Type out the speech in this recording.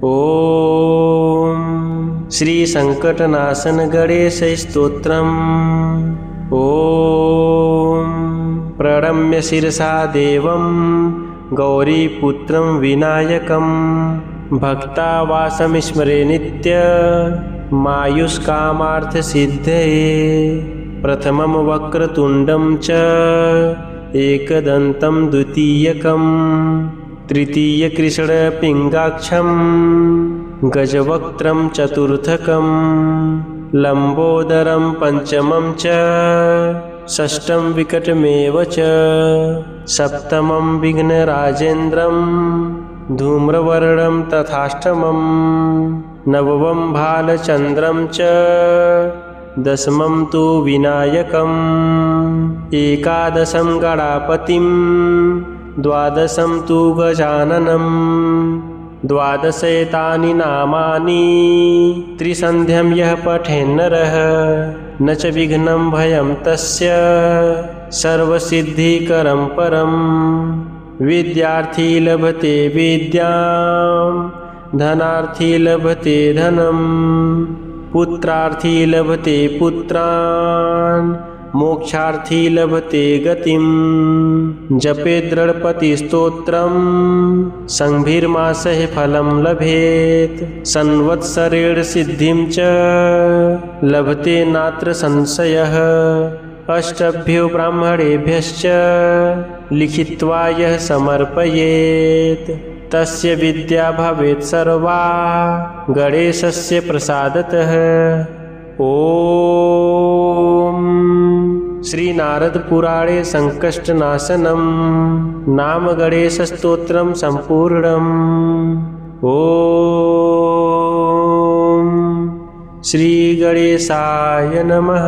ओम श्री संकटनाशन गणेश स्तोत्रम्। ओम प्रणम्य शिरसा देवं गौरीपुत्रं विनायकं भक्तावासमिस्मरे नित्य मायुष्कामार्थसिद्धये। प्रथमं वक्रतुण्डं च एकदन्तं द्वितीयकं तृतीयकृष्णपिङ्गाक्षं गजवक्त्रं चतुर्थकं लम्बोदरं पञ्चमं च षष्ठं विकटमेव च सप्तमं विघ्नराजेन्द्रं धूम्रवर्णं तथाष्टमं नवमं भालचन्द्रं च दशमं तु विनायकम् एकादशं गणापतिं द्वादशं तु गजाननं द्वादशैतानि नामानि त्रिसन्ध्यं यः पठेन्नरः न च विघ्नं भयं तस्य सर्वसिद्धिकरं परं। विद्यार्थी लभते विद्यां धनार्थी लभते धनं पुत्रार्थी लभते पुत्रान् मोक्षार्थी लभते गतिं। जपे दृढपतिस्तोत्रं संभिर्मासः फलं लभेत् संवत्सरेण सिद्धिं च लभते नात्र संशयः। अष्टभ्यो ब्राह्मणेभ्यश्च लिखित्वा यः समर्पयेत् तस्य विद्या भवेत् सर्वा गणेशस्य प्रसादतः। ओम श्री नारद पुराणे संकष्टनाशनं नाम गणेशस्तोत्रं सम्पूर्णम्। ओम श्री गणेशाय नमः।